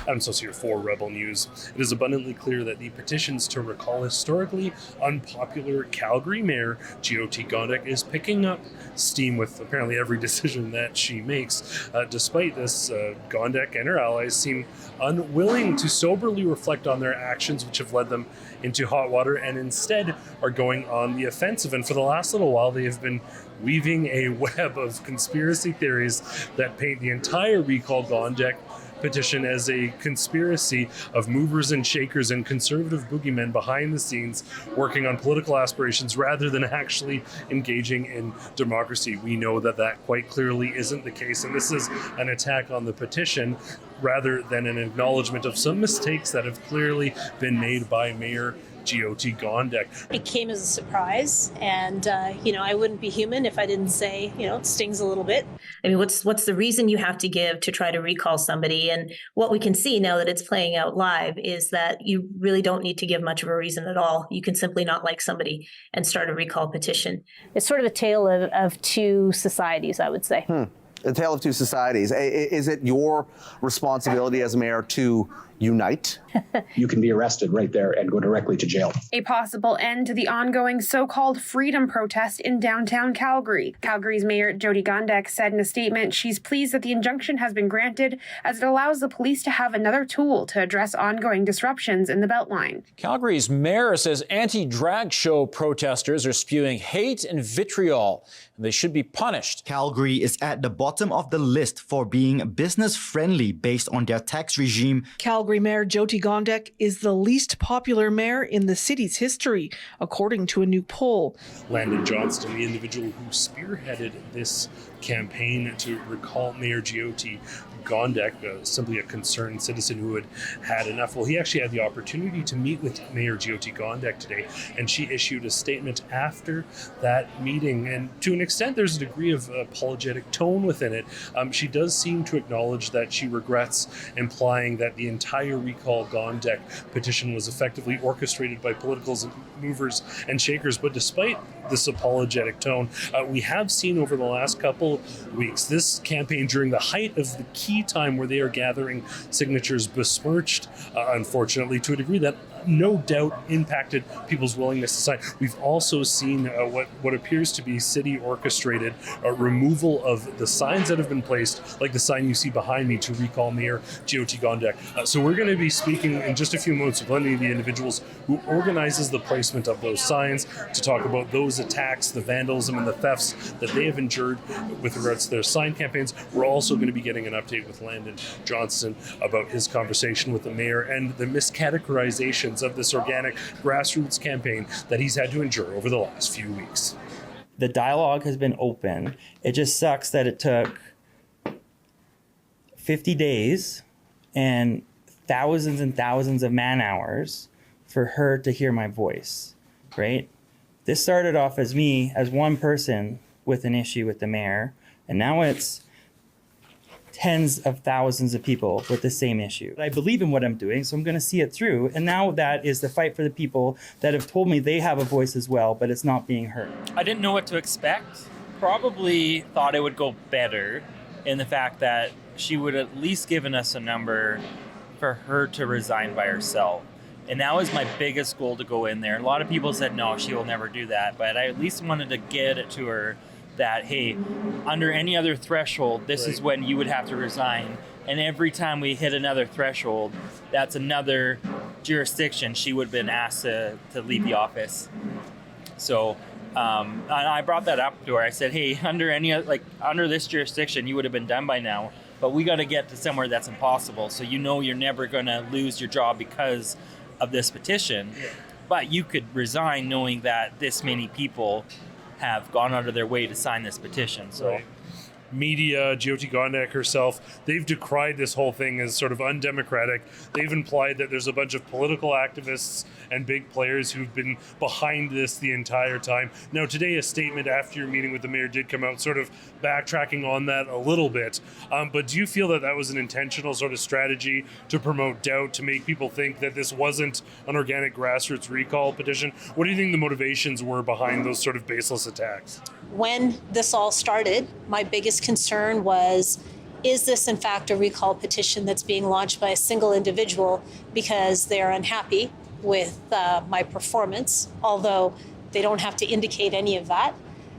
Adam Soos here for Rebel News. It is abundantly clear that the petitions to recall historically unpopular Calgary Mayor Jyoti Gondek is picking up steam with apparently every decision that she makes. Despite this, Gondek and her allies seem unwilling to soberly reflect on their actions, which have led them into hot water, and instead are going on the offensive. And for the last little while, they have been weaving a web of conspiracy theories that paint the entire Recall Gondek petition as a conspiracy of movers and shakers and conservative boogeymen behind the scenes working on political aspirations rather than actually engaging in democracy. We know that that quite clearly isn't the case, and this is an attack on the petition rather than an acknowledgement of some mistakes that have clearly been made by Mayor Jyoti Gondek. It came as a surprise, and I wouldn't be human if I didn't say, it stings a little bit. I mean, what's the reason you have to give to try to recall somebody? And what we can see now that it's playing out live is that you really don't need to give much of a reason at all. You can simply not like somebody and start a recall petition. It's sort of a tale of two societies, I would say. A tale of two societies. Is it your responsibility as mayor to unite? You can be arrested right there and go directly to jail. A possible end to the ongoing so-called freedom protest in downtown Calgary. Calgary's Mayor Jyoti Gondek said in a statement she's pleased that the injunction has been granted as it allows the police to have another tool to address ongoing disruptions in the Beltline. Calgary's mayor says anti-drag show protesters are spewing hate and vitriol, and they should be punished. Calgary is at the bottom of the list for being business-friendly based on their tax regime. Calgary Mayor Jyoti Gondek is the least popular mayor in the city's history, according to a new poll. Landon Johnston, the individual who spearheaded this campaign to recall Mayor Jyoti Gondek, simply a concerned citizen who had enough. Well, he actually had the opportunity to meet with Mayor Jyoti Gondek today, and she issued a statement after that meeting. And to an extent, there's a degree of apologetic tone within it. She does seem to acknowledge that she regrets implying that the entire Recall Gondek petition was effectively orchestrated by political movers and shakers. But despite this apologetic tone, we have seen over the last couple weeks this campaign during the height of the key time where they are gathering signatures besmirched, unfortunately, to a degree that no doubt impacted people's willingness to sign. We've also seen what appears to be city orchestrated removal of the signs that have been placed, like the sign you see behind me to recall Mayor Jyoti Gondek. So we're going to be speaking in just a few moments with one of the individuals who organizes the placement of those signs to talk about those attacks, the vandalism and the thefts that they have endured with regards to their sign campaigns. We're also going to be getting an update with Landon Johnston about his conversation with the mayor and the miscategorizations of this organic grassroots campaign that he's had to endure over the last few weeks. The dialogue has been open. It just sucks that it took 50 days and thousands of man hours for her to hear my voice, right? This started off as me, as one person with an issue with the mayor, and now it's tens of thousands of people with the same issue. I believe in what I'm doing, so I'm going to see it through. And now that is the fight for the people that have told me they have a voice as well, but it's not being heard. I didn't know what to expect. Probably thought it would go better in the fact that she would at least given us a number for her to resign by herself. And that was my biggest goal, to go in there. A lot of people said, no, she will never do that. But I at least wanted to get it to her that, hey, under any other threshold, this is when you would have to resign. And every time we hit another threshold, that's another jurisdiction she would have been asked to leave the office. So I brought that up to her. I said, hey, under this jurisdiction, you would have been done by now. But we got to get to somewhere that's impossible. So you're never going to lose your job because of this petition. Yeah. But you could resign knowing that this many people have gone out of their way to sign this petition. So. Right. Media, Jyoti Gondek herself, they've decried this whole thing as sort of undemocratic. They've implied that there's a bunch of political activists and big players who've been behind this the entire time. Now, today, a statement after your meeting with the mayor did come out, sort of backtracking on that a little bit. But do you feel that that was an intentional sort of strategy to promote doubt, to make people think that this wasn't an organic grassroots recall petition? What do you think the motivations were behind those sort of baseless attacks? When this all started, my biggest concern was is this in fact a recall petition that's being launched by a single individual because they're unhappy with my performance, although they don't have to indicate any of that?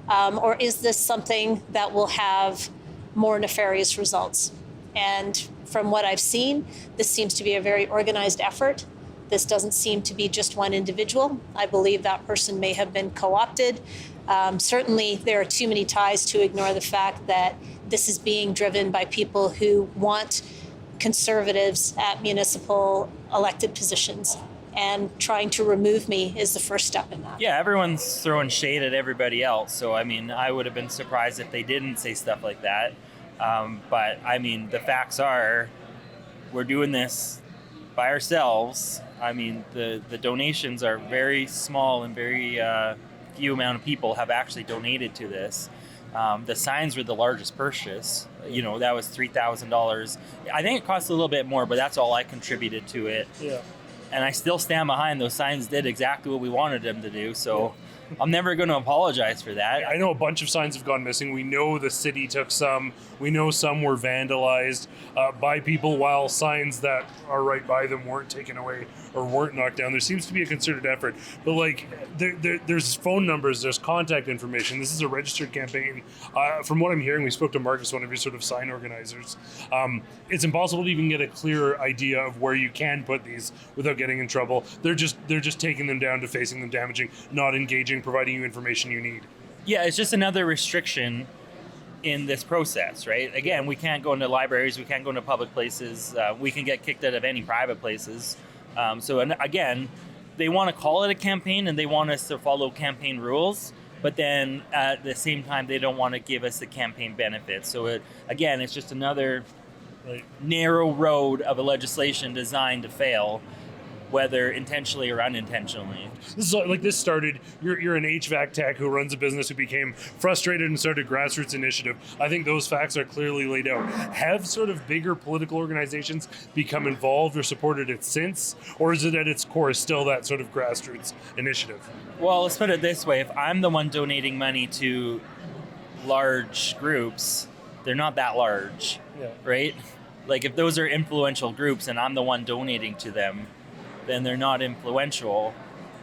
Or is this something that will have more nefarious results? And from what I've seen, this seems to be a very organized effort. This doesn't seem to be just one individual. I believe that person may have been co-opted. Certainly, there are too many ties to ignore the fact that this is being driven by people who want conservatives at municipal elected positions. And trying to remove me is the first step in that. Yeah, everyone's throwing shade at everybody else. So, I mean, I would have been surprised if they didn't say stuff like that. But, I mean, the facts are we're doing this by ourselves. I mean, the donations are very small and very few amount of people have actually donated to this. The signs were the largest purchase. You know, that was $3,000. I think it cost a little bit more, but that's all I contributed to it. Yeah. And I still stand behind those signs did exactly what we wanted them to do. So I'm never going to apologize for that. I know a bunch of signs have gone missing. We know the city took some. We know some were vandalized by people while signs that are right by them weren't taken away or weren't knocked down. There seems to be a concerted effort. But like there's phone numbers, there's contact information. This is a registered campaign. From what I'm hearing, we spoke to Marcus, one of your sort of sign organizers. It's impossible to even get a clear idea of where you can put these without getting in trouble. They're just taking them down, defacing them, damaging, not engaging, providing you information you need. Yeah, it's just another restriction in this process, right? Again, we can't go into libraries, we can't go into public places, we can get kicked out of any private places. So again, they want to call it a campaign and they want us to follow campaign rules, but then at the same time, they don't want to give us the campaign benefits. So it's just another narrow road of a legislation designed to fail, whether intentionally or unintentionally. This started, you're an HVAC tech who runs a business who became frustrated and started a grassroots initiative. I think those facts are clearly laid out. Have sort of bigger political organizations become involved or supported it since? Or is it at its core still that sort of grassroots initiative? Well, let's put it this way. If I'm the one donating money to large groups, they're not that large, right? Like if those are influential groups and I'm the one donating to them, then they're not influential,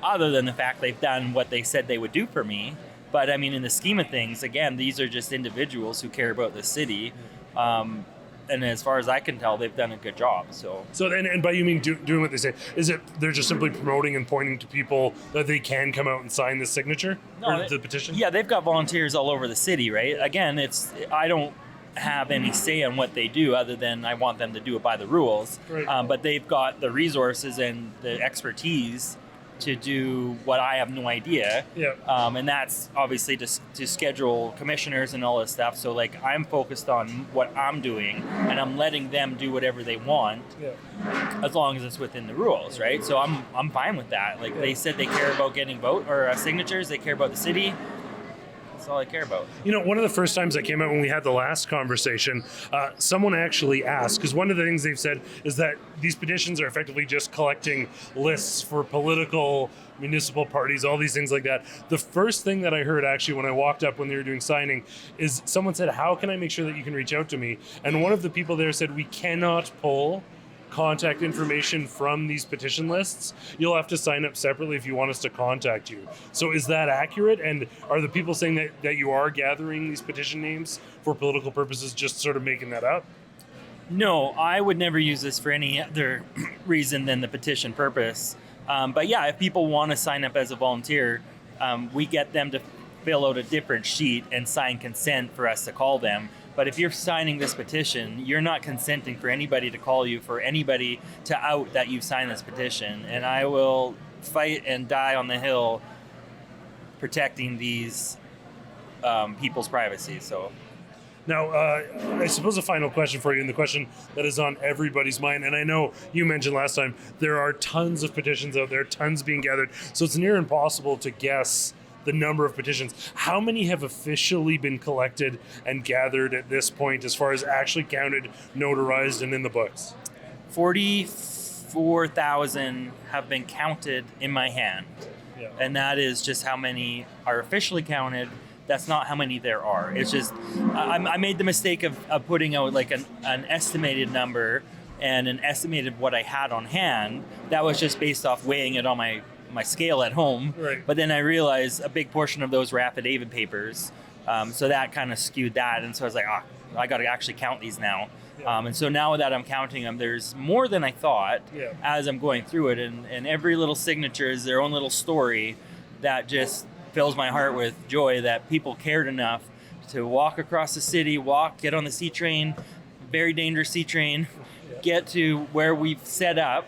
other than the fact they've done what they said they would do for me. But I mean, in the scheme of things, again, these are just individuals who care about the city. And as far as I can tell, they've done a good job. So and by you mean doing what they say, is it they're just simply promoting and pointing to people that they can come out and sign the signature or the petition? Yeah, they've got volunteers all over the city, right? Again, I don't have any say on what they do other than I want them to do it by the rules. Right. But they've got the resources and the expertise to do what I have no idea. Yeah. And that's obviously to schedule commissioners and all this stuff. So like I'm focused on what I'm doing and I'm letting them do whatever they want as long as it's within the rules, right? So I'm fine with that. Like they said they care about getting signatures, they care about the city. That's all I care about. You know, one of the first times I came out when we had the last conversation, someone actually asked, because one of the things they've said is that these petitions are effectively just collecting lists for political municipal parties, all these things like that. The first thing that I heard actually when I walked up when they were doing signing is someone said, how can I make sure that you can reach out to me? And one of the people there said, we cannot pull contact information from these petition lists. You'll have to sign up separately if you want us to contact you. So is that accurate? And are the people saying that you are gathering these petition names for political purposes just sort of making that up? No, I would never use this for any other reason than the petition purpose. But yeah, if people want to sign up as a volunteer, we get them to fill out a different sheet and sign consent for us to call them. But if you're signing this petition, you're not consenting for anybody to call you, for anybody to out that you've signed this petition. And I will fight and die on the Hill protecting these people's privacy. So now, I suppose a final question for you, and the question that is on everybody's mind, and I know you mentioned last time, there are tons of petitions out there, tons being gathered, so it's near impossible to guess the number of petitions. How many have officially been collected and gathered at this point as far as actually counted, notarized, and in the books? 44,000 have been counted in my hand. Yeah. And that is just how many are officially counted. That's not how many there are. It's just I made the mistake of putting out like an estimated number and an estimated what I had on hand. That was just based off weighing it on my scale at home. Right. But then I realized a big portion of those were affidavit papers. So that kind of skewed that. And so I was like, I got to actually count these now. And so now that I'm counting them, there's more than I thought as I'm going through it. And every little signature is their own little story that just fills my heart with joy that people cared enough to walk across the city, get on the C train, very dangerous C train, get to where we've set up.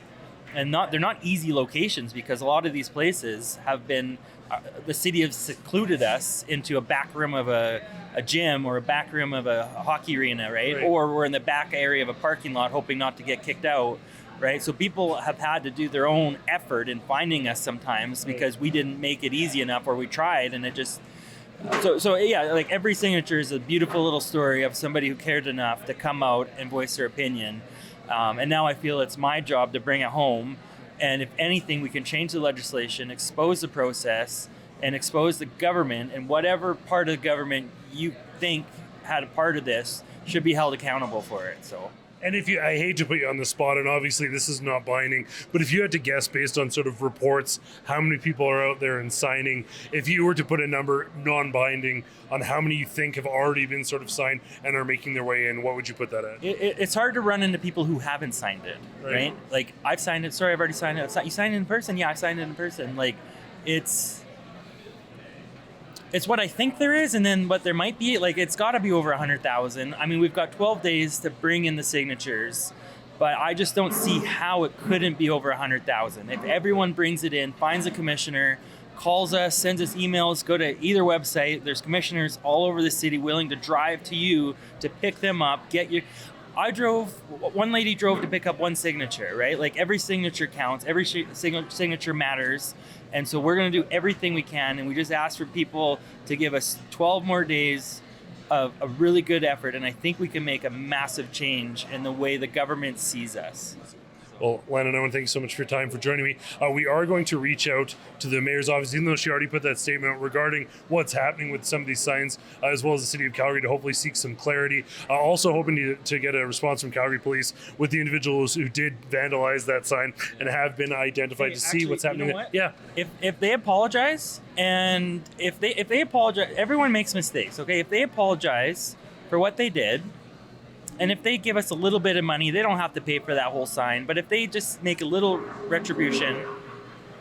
And they're not easy locations because a lot of these places have been, the city has secluded us into a back room of a gym or a back room of a hockey arena, right? Or we're in the back area of a parking lot hoping not to get kicked out, right? So people have had to do their own effort in finding us sometimes because we didn't make it easy enough or we tried and it just... So yeah, like every signature is a beautiful little story of somebody who cared enough to come out and voice their opinion. And now I feel it's my job to bring it home. And if anything, we can change the legislation, expose the process, and expose the government, and whatever part of the government you think had a part of this should be held accountable for it. So. And I hate to put you on the spot, and obviously this is not binding, but if you had to guess based on sort of reports, how many people are out there and signing, if you were to put a number non-binding on how many you think have already been sort of signed and are making their way in, what would you put that at? It's hard to run into people who haven't signed it, right? Like, I've signed it. Sorry, I've already signed it. You signed it in person? Yeah, I signed it in person. Like, it's what I think there is, and then what there might be. Like, it's got to be over 100,000. I mean, we've got 12 days to bring in the signatures, but I just don't see how it couldn't be over 100,000. If everyone brings it in, finds a commissioner, calls us, sends us emails, go to either website. There's commissioners all over the city willing to drive to you to pick them up, one lady drove to pick up one signature, right? Like, every signature counts, every signature matters. And so we're going to do everything we can. And we just ask for people to give us 12 more days of a really good effort. And I think we can make a massive change in the way the government sees us. Well, Landon, I want to thank you so much for your time, for joining me. We are going to reach out to the mayor's office, even though she already put that statement out regarding what's happening with some of these signs, as well as the city of Calgary, to hopefully seek some clarity. Also hoping to get a response from Calgary Police with the individuals who did vandalize that sign and have been identified to see what's happening. You know what? Yeah. If they apologize, and if they apologize, everyone makes mistakes, okay? If they apologize for what they did, and if they give us a little bit of money, they don't have to pay for that whole sign. But if they just make a little retribution,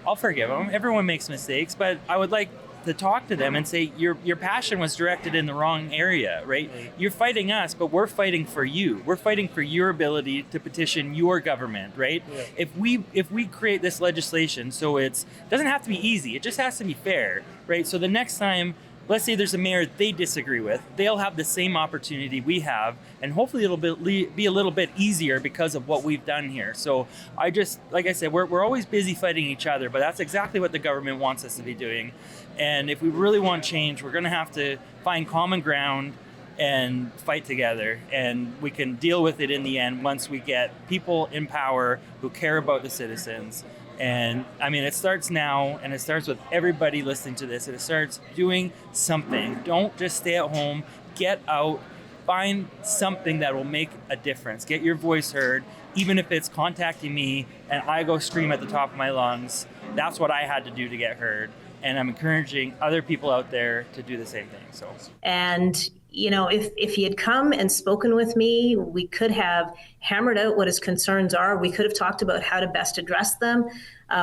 I'll forgive them. Everyone makes mistakes, but I would like to talk to them and say, your passion was directed in the wrong area, right? You're fighting us, but we're fighting for you. We're fighting for your ability to petition your government, right? Yeah. If we create this legislation, so it doesn't have to be easy, it just has to be fair, right? So the next time, let's say there's a mayor they disagree with, they'll have the same opportunity we have, and hopefully it'll be a little bit easier because of what we've done here. So like I said, we're always busy fighting each other, but that's exactly what the government wants us to be doing. And if we really want change, we're gonna have to find common ground and fight together, and we can deal with it in the end once we get people in power who care about the citizens. And I mean, it starts now, and it starts with everybody listening to this, and it starts doing something. Don't just stay at home, get out, find something that will make a difference. Get your voice heard, even if it's contacting me and I go scream at the top of my lungs. That's what I had to do to get heard. And I'm encouraging other people out there to do the same thing. So. And if he had come and spoken with me, we could have hammered out what his concerns are. We could have talked about how to best address them.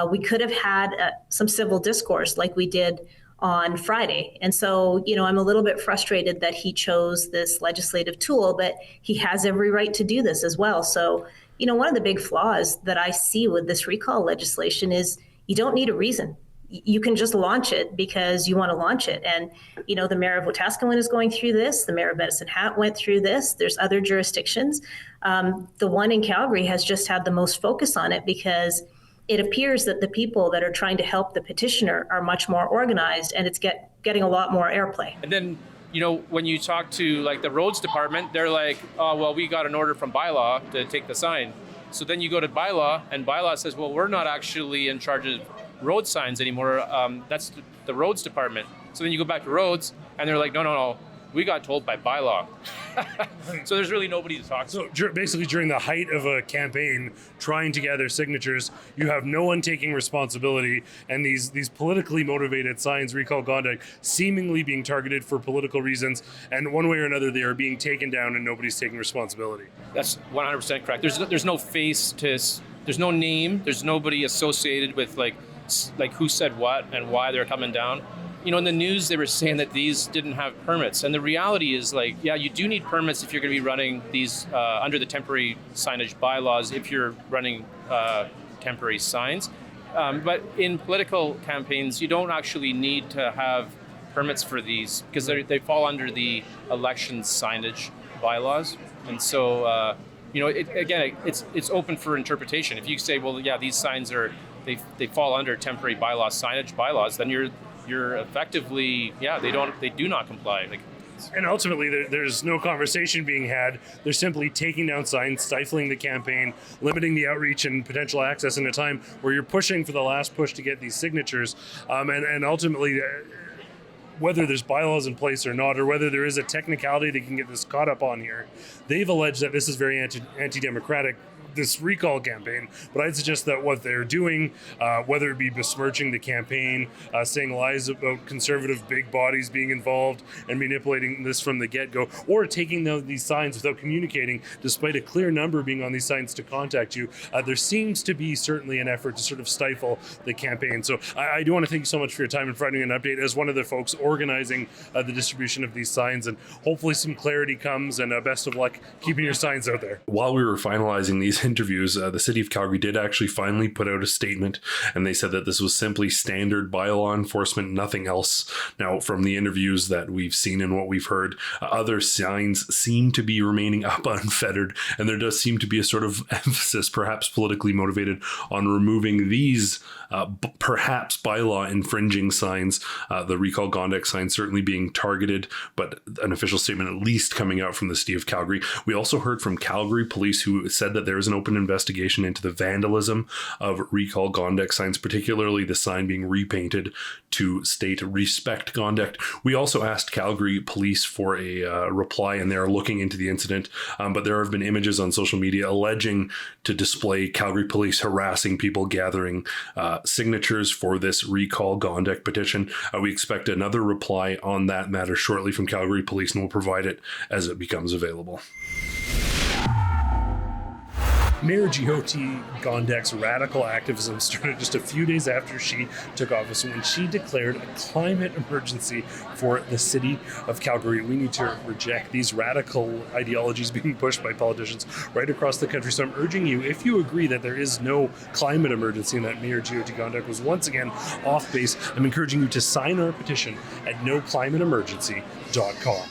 We could have had some civil discourse like we did on Friday. And so, I'm a little bit frustrated that he chose this legislative tool, but he has every right to do this as well. So, one of the big flaws that I see with this recall legislation is you don't need a reason. You can just launch it because you want to launch it. And, the mayor of Wetaskiwin is going through this. The mayor of Medicine Hat went through this. There's other jurisdictions. The one in Calgary has just had the most focus on it because it appears that the people that are trying to help the petitioner are much more organized, and it's getting a lot more airplay. And then, when you talk to like the roads department, they're like, oh, well, we got an order from bylaw to take the sign. So then you go to bylaw, and bylaw says, well, we're not actually in charge of road signs anymore. That's the roads department. So then you go back to roads, and they're like, no, we got told by bylaw. So there's really nobody to talk to. So basically, during the height of a campaign, trying to gather signatures, you have no one taking responsibility, and these politically motivated signs, Recall Gondek, seemingly being targeted for political reasons, and one way or another, they are being taken down, and nobody's taking responsibility. That's 100% correct. There's no face to, there's no name, there's nobody associated with like who said what and why they're coming down. You know, in the news, they were saying that these didn't have permits. And the reality is, like, yeah, you do need permits if you're going to be running these under the temporary signage bylaws, if you're running temporary signs. But in political campaigns, you don't actually need to have permits for these because they fall under the election signage bylaws. And so, it's open for interpretation. If you say, well, yeah, these signs they fall under temporary signage bylaws, then you're effectively, they do not comply. And ultimately, there's no conversation being had. They're simply taking down signs, stifling the campaign, limiting the outreach and potential access in a time where you're pushing for the last push to get these signatures. And ultimately, whether there's bylaws in place or not, or whether there is a technicality that can get this caught up on here, they've alleged that this is very anti-democratic, this recall campaign. But I'd suggest that what they're doing, whether it be besmirching the campaign, saying lies about conservative big bodies being involved and manipulating this from the get-go, or taking these signs without communicating, despite a clear number being on these signs to contact you, there seems to be certainly an effort to sort of stifle the campaign. So I do want to thank you so much for your time and providing an update as one of the folks organizing the distribution of these signs, and hopefully some clarity comes, and best of luck keeping your signs out there. While we were finalizing these interviews, the city of Calgary did actually finally put out a statement, and they said that this was simply standard bylaw enforcement, nothing else. Now, from the interviews that we've seen and what we've heard, other signs seem to be remaining up unfettered, and there does seem to be a sort of emphasis, perhaps politically motivated, on removing these perhaps bylaw infringing signs, the Recall Gondek sign certainly being targeted, but an official statement at least coming out from the city of Calgary. We also heard from Calgary police, who said that there is an open investigation into the vandalism of Recall Gondek signs, particularly the sign being repainted to state Respect Gondek. We also asked Calgary police for a reply, and they're looking into the incident, but there have been images on social media alleging to display Calgary police harassing people gathering signatures for this Recall Gondek petition. We expect another reply on that matter shortly from Calgary police, and we'll provide it as it becomes available. Mayor Jyoti Gondek's radical activism started just a few days after she took office, when she declared a climate emergency for the city of Calgary. We need to reject these radical ideologies being pushed by politicians right across the country. So I'm urging you, if you agree that there is no climate emergency and that Mayor Jyoti Gondek was once again off base, I'm encouraging you to sign our petition at noclimateemergency.com.